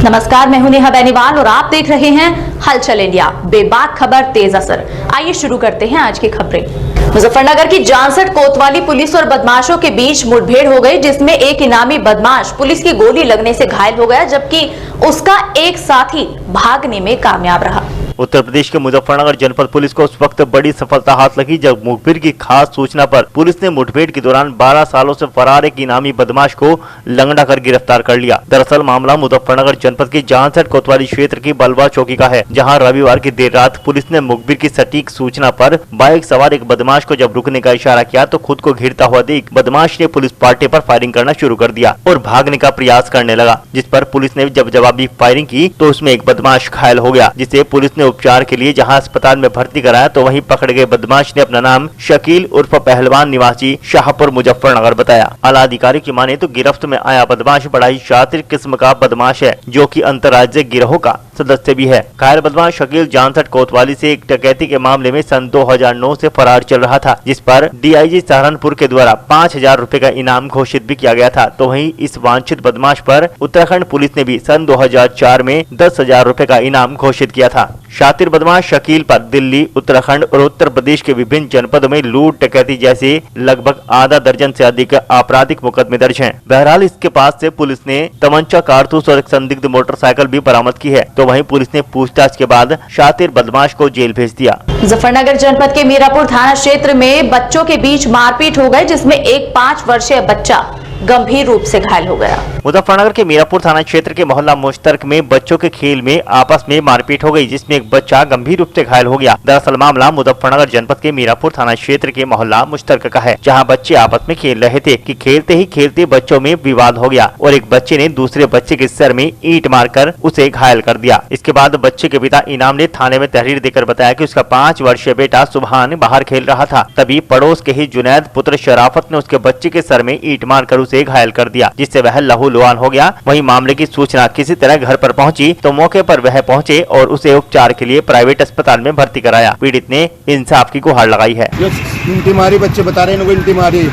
नमस्कार, मैं हूं नेहा बेनीवाल और आप देख रहे हैं हलचल इंडिया। बेबाक खबर, तेज असर। आइए शुरू करते हैं आज की खबरें। मुजफ्फरनगर की जानसठ कोतवाली पुलिस और बदमाशों के बीच मुठभेड़ हो गई, जिसमें एक इनामी बदमाश पुलिस की गोली लगने से घायल हो गया, जबकि उसका एक साथी भागने में कामयाब रहा। उत्तर प्रदेश के मुजफ्फरनगर जनपद पुलिस को उस वक्त बड़ी सफलता हाथ लगी जब मुखबिर की खास सूचना पर पुलिस ने मुठभेड़ के दौरान 12 सालों से फरार एक इनामी बदमाश को लंगड़ा कर गिरफ्तार कर लिया। दरअसल मामला मुजफ्फरनगर जनपद की जानसठ कोतवाली क्षेत्र की बलवा चौकी का है, जहां रविवार की देर रात पुलिस ने मुखबिर की सटीक सूचना पर बाइक सवार एक बदमाश को जब रुकने का इशारा किया तो खुद को घिरता हुआ देख बदमाश ने पुलिस पार्टी पर फायरिंग करना शुरू कर दिया और भागने का प्रयास करने लगा, जिस पर पुलिस ने जब जवाबी फायरिंग की तो उसमें एक बदमाश घायल हो गया, जिसे पुलिस ने उपचार के लिए जहां अस्पताल में भर्ती कराया तो वहीं पकड़े गए बदमाश ने अपना नाम शकील उर्फ पहलवान निवासी शाहपुर मुजफ्फरनगर बताया। आला अधिकारी की माने तो गिरफ्त में आया बदमाश बड़ा ही शातिर किस्म का बदमाश है, जो कि अंतर्राज्यीय गिरोह का सदस्य भी है। घायल बदमाश शकील जानसठ कोतवाली से एक डकैती के मामले में सन 2009 से फरार चल रहा था, जिस पर डीआईजी सहारनपुर के द्वारा 5000 रुपए का इनाम घोषित भी किया गया था। तो वहीं इस वांछित बदमाश पर उत्तराखंड पुलिस ने भी सन 2004 में 10,000 रुपए का इनाम घोषित किया था। शातिर बदमाश शकील पर दिल्ली, उत्तराखंड और उत्तर प्रदेश के विभिन्न जनपदों में लूट डकैती जैसे लगभग आधा दर्जन से अधिक आपराधिक मुकदमे दर्ज हैं। बहरहाल इसके पास से पुलिस ने तमंचा, कारतूस और एक संदिग्ध मोटरसाइकिल भी बरामद की है। तो वहीं पुलिस ने पूछताछ के बाद शातिर बदमाश को जेल भेज दिया। मुजफ्फरनगर जनपद के मीरापुर थाना क्षेत्र में बच्चों के बीच मारपीट हो गई, जिसमें एक 5 वर्षीय बच्चा गंभीर रूप से घायल हो गया। मुजफ्फरनगर के मीरापुर थाना क्षेत्र के मोहल्ला मुश्तरक में बच्चों के खेल में आपस में मारपीट हो गई, जिसमें एक बच्चा गंभीर रूप से घायल हो गया। दरअसल मामला मुजफ्फरनगर जनपद के मीरापुर थाना क्षेत्र के मोहल्ला मुश्तरक का है, जहां बच्चे आपस में खेल रहे थे कि खेलते ही खेलते बच्चों में विवाद हो गया और एक बच्चे ने दूसरे बच्चे के सर में ईंट मारकर उसे घायल कर दिया। इसके बाद बच्चे के पिता इनाम ने थाने में तहरीर देकर बताया कि उसका 5 वर्षीय बेटा सुभान बाहर खेल रहा था, तभी पड़ोस के ही जुनैद पुत्र शराफत ने उसके बच्चे के सर में ईंट मारकर उसे घायल कर दिया, जिससे वह लहूलुहान हो गया। वहीं मामले की सूचना किसी तरह घर पर पहुंची तो मौके पर वह पहुंचे और उसे उपचार के लिए प्राइवेट अस्पताल में भर्ती कराया। पीड़ित ने इंसाफ की गुहार लगाई है। इंटी मारी, बच्चे बता रहे हैं इंटी मारी।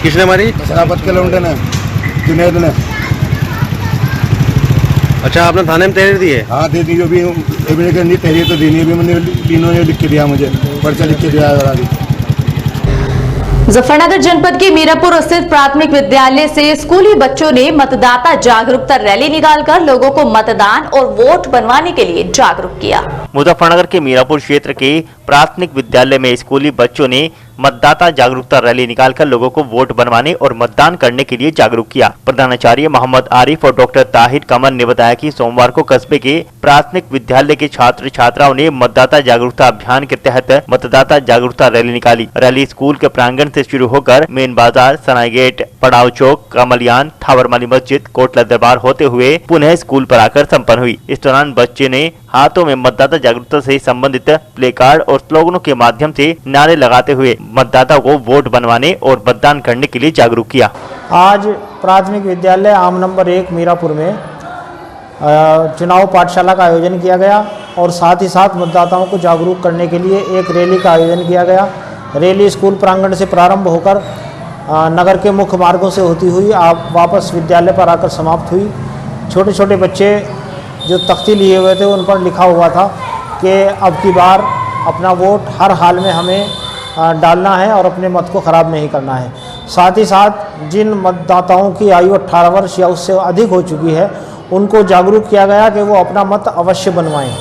किसने मारी? शराफत के लौंडे ने, जुनैद ने। अच्छा, आपने थाने में तहरीर दी है? हाँ दे दी, अभी तहरीर तो देनी, अभी मैंने तीनों ने लिख के दिया, मुझे पर्चा लिख के दिया। मुजफ्फरनगर जनपद के मीरापुर स्थित प्राथमिक विद्यालय से स्कूली बच्चों ने मतदाता जागरूकता रैली निकालकर लोगों को मतदान और वोट बनवाने के लिए जागरूक किया। मुजफ्फरनगर के मीरापुर क्षेत्र के प्राथमिक विद्यालय में स्कूली बच्चों ने मतदाता जागरूकता रैली निकालकर लोगों को वोट बनवाने और मतदान करने के लिए जागरूक किया। प्रधानाचार्य मोहम्मद आरिफ और डॉक्टर ताहिर कमर ने बताया कि सोमवार को कस्बे के प्राथमिक विद्यालय के छात्र छात्राओं ने मतदाता जागरूकता अभियान के तहत मतदाता जागरूकता रैली निकाली। रैली स्कूल के प्रांगण से शुरू होकर मेन बाजार, सनाई गेट, पड़ाव चौक, कमलियान, थावरमाली मस्जिद, कोटला दरबार होते हुए पुनः स्कूल पर आकर संपन्न हुई। इस दौरान बच्चे ने हाथों में मतदाता जागरूकता से संबंधित प्ले कार्ड और स्लोगनों के माध्यम से नारे लगाते हुए मतदाता को वोट बनवाने और मतदान करने के लिए जागरूक किया। आज प्राथमिक विद्यालय आम नंबर 1 मीरापुर में चुनाव पाठशाला का आयोजन किया गया और साथ ही साथ मतदाताओं को जागरूक करने के लिए एक रैली का आयोजन किया गया। रैली स्कूल प्रांगण से प्रारंभ होकर नगर के मुख्य मार्गों से होती हुई आप वापस विद्यालय पर आकर समाप्त हुई। छोटे छोटे बच्चे जो तख्ती लिए हुए थे उन पर लिखा हुआ था कि अब की बार अपना वोट हर हाल में हमें डालना है और अपने मत को ख़राब नहीं करना है। साथ ही साथ जिन मतदाताओं की आयु 18 वर्ष या उससे अधिक हो चुकी है उनको जागरूक किया गया कि वो अपना मत अवश्य बनवाएं।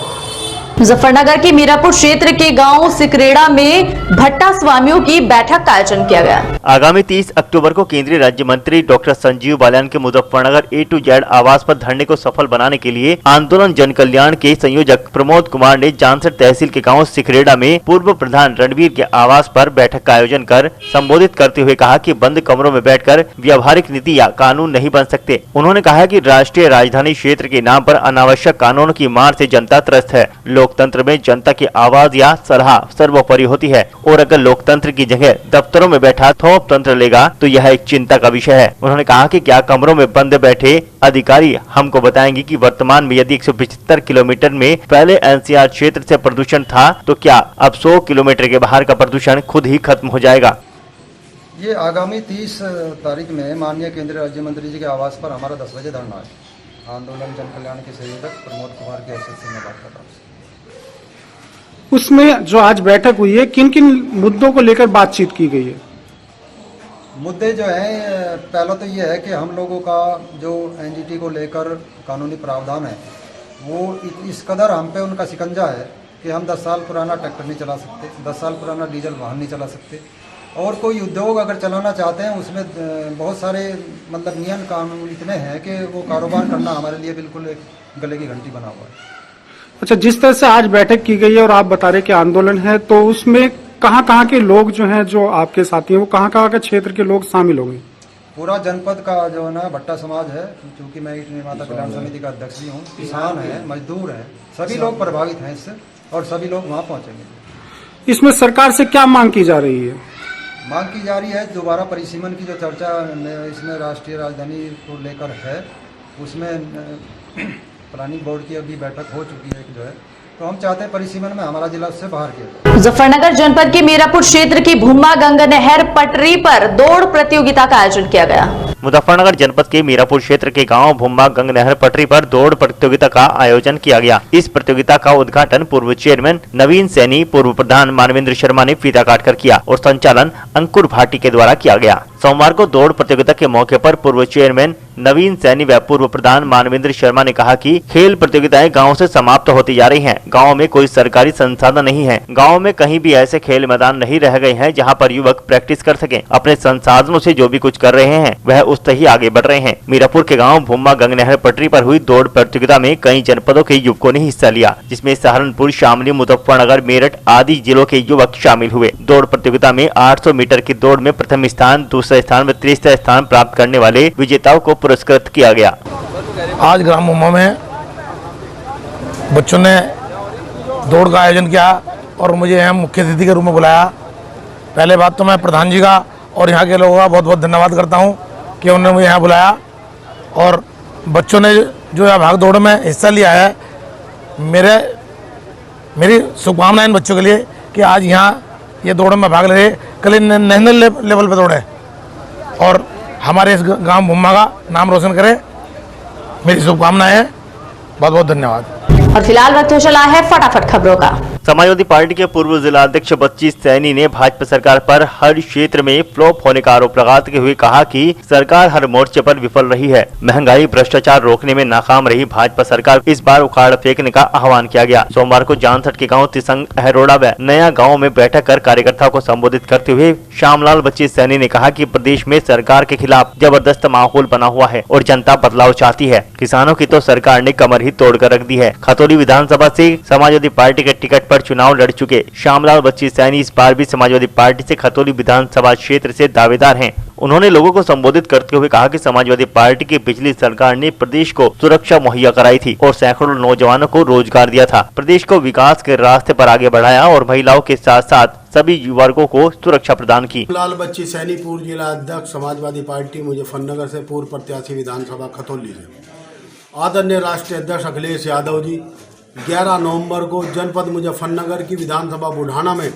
मुजफ्फरनगर के मीरापुर क्षेत्र के गांव सिकरेड़ा में भट्टा स्वामियों की बैठक का आयोजन किया गया। आगामी 30 अक्टूबर को केंद्रीय राज्य मंत्री डॉक्टर संजीव बालियान के मुजफ्फरनगर A to Z आवास पर धरने को सफल बनाने के लिए आंदोलन जन कल्याण के संयोजक प्रमोद कुमार ने जानसठ तहसील के गांव सिकरेड़ा में पूर्व प्रधान रणवीर के आवास पर बैठक का आयोजन कर संबोधित करते हुए कहा कि बंद कमरों में बैठकर व्यावहारिक नीति या कानून नहीं बन सकते। उन्होंने कहा कि राष्ट्रीय राजधानी क्षेत्र के नाम पर अनावश्यक कानूनों की मार से जनता त्रस्त है। लोकतंत्र में जनता की आवाज या सलाह सर्वोपरि होती है और अगर लोकतंत्र की जगह दफ्तरों में बैठा थोप तंत्र लेगा तो यह एक चिंता का विषय है। उन्होंने कहा कि क्या कमरों में बंद बैठे अधिकारी हमको बताएंगे कि वर्तमान में यदि 175 किलोमीटर में पहले एनसीआर क्षेत्र से प्रदूषण था तो क्या अब 100 किलोमीटर के बाहर का प्रदूषण खुद ही खत्म हो जाएगा। ये आगामी 30 तारीख में माननीय केंद्रीय राज्य मंत्री जी के आवास पर हमारा 10 बजे धरना है। आंदोलन जन कल्याण के संयोजक प्रमोद कुमार की हैसियत से मैं बात कर रहा हूँ। उसमें जो आज बैठक हुई है, किन किन मुद्दों को लेकर बातचीत की गई है? मुद्दे जो हैं, पहला तो ये है कि हम लोगों का जो एनजीटी को लेकर कानूनी प्रावधान है वो इस कदर हम पे उनका शिकंजा है कि हम 10 साल पुराना ट्रैक्टर नहीं चला सकते, 10 साल पुराना डीजल वाहन नहीं चला सकते, और कोई उद्योग अगर चलाना चाहते हैं उसमें बहुत सारे मतलब नियम कानून इतने हैं कि वो कारोबार करना हमारे लिए बिल्कुल एक गले की घंटी बना हुआ है। अच्छा, जिस तरह से आज बैठक की गई है और आप बता रहे कि आंदोलन है, तो उसमें कहाँ के लोग जो हैं, जो आपके साथी हैं, वो कहाँ के क्षेत्र के लोग शामिल होंगे? पूरा जनपद का जो है ना भट्टा समाज है, क्योंकि मैं ईट निर्माता कल्याण समिति का अध्यक्ष भी हूँ, किसान है, मजदूर है, सभी लोग प्रभावित हैं इससे और सभी लोग वहाँ पहुँचेंगे। इसमें सरकार से क्या मांग की जा रही है? मांग की जा रही है दोबारा परिसीमन की जो चर्चा इसमें राष्ट्रीय राजधानी को लेकर है, उसमें प्लानिंग बोर्ड की अभी बैठक हो चुकी है जो है, तो हम चाहते हैं परिसीमन में हमारा जिला उससे बाहर किया जाए। मुजफ्फरनगर जनपद के मीरापुर क्षेत्र की भूमा गंगा नहर पटरी पर दौड़ प्रतियोगिता का आयोजन किया गया। मुजफ्फरनगर जनपद के मीरापुर क्षेत्र के गांव भुम्मा गंग नहर पटरी पर दौड़ प्रतियोगिता का आयोजन किया गया। इस प्रतियोगिता का उद्घाटन पूर्व चेयरमैन नवीन सैनी, पूर्व प्रधान मानवेंद्र शर्मा ने फीता काटकर किया और संचालन अंकुर भाटी के द्वारा किया गया। सोमवार को दौड़ प्रतियोगिता के मौके पर पूर्व चेयरमैन नवीन सैनी व पूर्व प्रधान मानवेंद्र शर्मा ने कहा कि खेल प्रतियोगिताएं गांव से समाप्त होती जा रही हैं। गांव में कोई सरकारी संसाधन नहीं है। गांव में कहीं भी ऐसे खेल मैदान नहीं रह गए हैं जहां पर युवक प्रैक्टिस कर सकें। अपने संसाधनों से जो भी कुछ कर रहे हैं वह उस ही आगे बढ़ रहे हैं। मीरापुर के गांव भुम्मा गंग नहर पटरी पर हुई दौड़ प्रतियोगिता में कई जनपदों के युवकों ने हिस्सा लिया, जिसमें सहारनपुर, शामली, मुजफ्फरनगर, मेरठ आदि जिलों के युवक शामिल हुए। दौड़ प्रतियोगिता में 800 मीटर की दौड़ में प्रथम स्थान, दूसरा स्थान व तीसरा स्थान प्राप्त करने वाले विजेताओं को पुरस्कृत किया गया। आज ग्राम भुम्मा में बच्चों ने दौड़ का आयोजन किया और मुझे यहाँ मुख्य अतिथि के रूप में बुलाया। पहले बात तो मैं प्रधान जी का और यहाँ के लोगों का बहुत बहुत धन्यवाद करता हूँ कि उन्होंने मुझे यहाँ बुलाया और बच्चों ने जो है भाग दौड़ में हिस्सा लिया है। मेरी शुभकामनाएं बच्चों के लिए कि आज यहाँ ये दौड़ में भाग ले रहे, कल नेशनल लेवल पर दौड़े और हमारे इस गांव भुम्मा का नाम रोशन करे। मेरी शुभकामनाएं हैं। बहुत बहुत धन्यवाद। और फिलहाल वक्त हो चला है फटाफट खबरों का। समाजवादी पार्टी के पूर्व जिला अध्यक्ष बच्ची सैनी ने भाजपा सरकार पर हर क्षेत्र में फ्लॉप होने का आरोप लगाते हुए कहा कि सरकार हर मोर्चे पर विफल रही है। महंगाई, भ्रष्टाचार रोकने में नाकाम रही भाजपा सरकार, इस बार उखाड़ फेंकने का आह्वान किया गया। सोमवार को जानसठ के गांव तिसंग, अहरोड़ा व नया गांव में बैठक कर कार्यकर्ताओं को संबोधित करते हुए श्यामलाल बच्ची सैनी ने कहा कि प्रदेश में सरकार के खिलाफ जबरदस्त माहौल बना हुआ है और जनता बदलाव चाहती है। किसानों की तो सरकार ने कमर ही तोड़कर रख दी है। खतौली विधानसभा से समाजवादी पार्टी के टिकट पर चुनाव लड़ चुके श्यामलाल बच्ची सैनी इस बार भी समाजवादी पार्टी से खतौली विधानसभा क्षेत्र से दावेदार हैं। उन्होंने लोगों को संबोधित करते हुए कहा कि समाजवादी पार्टी की पिछली सरकार ने प्रदेश को सुरक्षा मुहैया कराई थी और सैकड़ों नौजवानों को रोजगार दिया था, प्रदेश को विकास के रास्ते पर आगे बढ़ाया और महिलाओं के साथ साथ सभी वर्गों को सुरक्षा प्रदान की। लाल बच्ची सैनी, पूर्व जिला अध्यक्ष समाजवादी पार्टी मुजफ्फरनगर से, पूर्व प्रत्याशी विधानसभा खतौली से। आदरणीय राष्ट्रीय अध्यक्ष अखिलेश यादव जी 11 नवंबर को जनपद मुजफ्फरनगर की विधानसभा बुढ़ाना में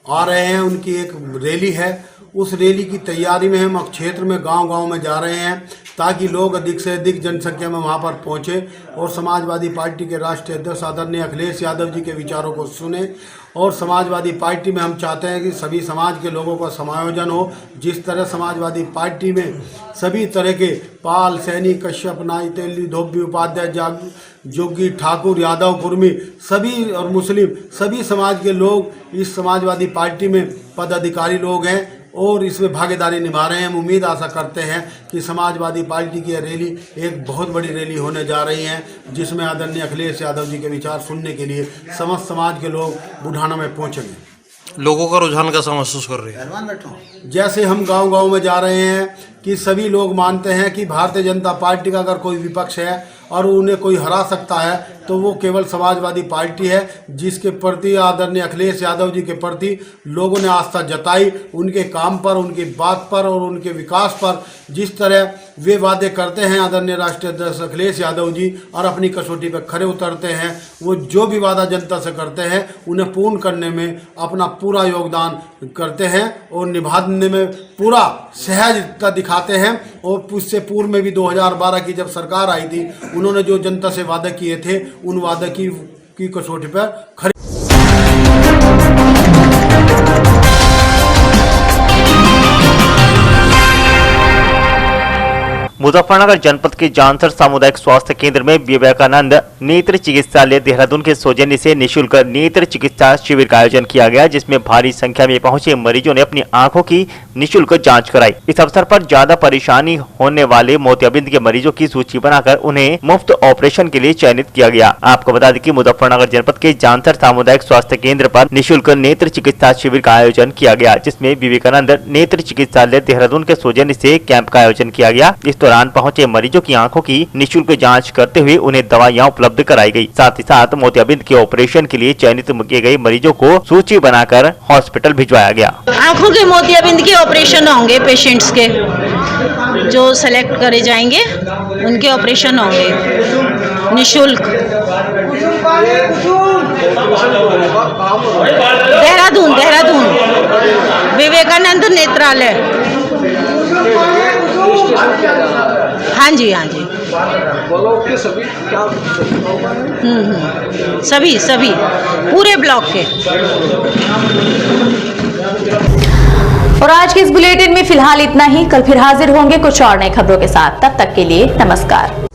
आ रहे हैं। उनकी एक रैली है, उस रैली की तैयारी में हम क्षेत्र में गांव-गांव में जा रहे हैं ताकि लोग अधिक से अधिक जनसंख्या में वहां पर पहुंचे और समाजवादी पार्टी के राष्ट्रीय अध्यक्ष आदरणीय अखिलेश यादव जी के विचारों को सुने। और समाजवादी पार्टी में हम चाहते हैं कि सभी समाज के लोगों का समायोजन हो। जिस तरह समाजवादी पार्टी में सभी तरह के पाल, सैनी, कश्यप, नाई, तेली, धोबी, उपाध्याय, जोगी, ठाकुर, यादव, कुर्मी सभी और मुस्लिम सभी समाज के लोग इस समाजवादी पार्टी में पदाधिकारी लोग हैं और इसमें भागीदारी निभा रहे हैं। हम उम्मीद आशा करते हैं कि समाजवादी पार्टी की रैली एक बहुत बड़ी रैली होने जा रही है, जिसमें आदरणीय अखिलेश यादव जी के विचार सुनने के लिए समस्त समाज के लोग बुढ़ाना में पहुंचेंगे। लोगों का रुझान कैसा महसूस कर रहे हैं? जैसे हम गांव-गांव में जा रहे हैं कि सभी लोग मानते हैं कि भारतीय जनता पार्टी का अगर कोई विपक्ष है और उन्हें कोई हरा सकता है तो वो केवल समाजवादी पार्टी है, जिसके प्रति आदरणीय अखिलेश यादव जी के प्रति लोगों ने आस्था जताई, उनके काम पर, उनकी बात पर और उनके विकास पर। जिस तरह वे वादे करते हैं आदरणीय राष्ट्रीय अध्यक्ष अखिलेश यादव जी और अपनी कसौटी पर खरे उतरते हैं, वो जो भी वादा जनता से करते हैं उन्हें पूर्ण करने में अपना पूरा योगदान करते हैं और निभाने में पूरा सहजता दिखाते हैं। और उससे पूर्व में भी 2012 की जब सरकार आई थी, उन्होंने जो जनता से वादे किए थे उन वादे की कसौटी पर खरे। मुजफ्फरनगर जनपद के जानसर सामुदायिक स्वास्थ्य केंद्र में विवेकानंद नेत्र चिकित्सालय देहरादून के सौजन्य से निःशुल्क नेत्र चिकित्सा शिविर का आयोजन किया गया, जिसमें भारी संख्या में पहुंचे मरीजों ने अपनी आंखों की निःशुल्क जांच कराई। इस अवसर पर ज्यादा परेशानी होने वाले मोतियाबिंद के मरीजों की सूची बनाकर उन्हें मुफ्त ऑपरेशन के लिए चयनित किया गया। आपको बता दें कि मुजफ्फरनगर जनपद के जानसर सामुदायिक स्वास्थ्य केंद्र पर निःशुल्क नेत्र चिकित्सा शिविर का आयोजन किया गया, जिसमें विवेकानंद नेत्र चिकित्सालय देहरादून के सौजन्य से कैंप का आयोजन किया गया। इस दौरान पहुंचे मरीजों की आंखों की निःशुल्क जांच करते हुए उन्हें दवाइयां उपलब्ध कराई गई। साथ ही साथ मोतियाबिंद के ऑपरेशन के लिए चयनित किए गए मरीजों को सूची बनाकर हॉस्पिटल भिजवाया गया। आंखों के मोतियाबिंद के ऑपरेशन होंगे, पेशेंट्स के जो सेलेक्ट करे जाएंगे उनके ऑपरेशन होंगे निःशुल्क। देहरादून विवेकानंद नेत्रालय। हाँ जी सभी पूरे ब्लॉक के। और आज के इस बुलेटिन में फिलहाल इतना ही। कल फिर हाजिर होंगे कुछ और नई खबरों के साथ। तब तक के लिए नमस्कार।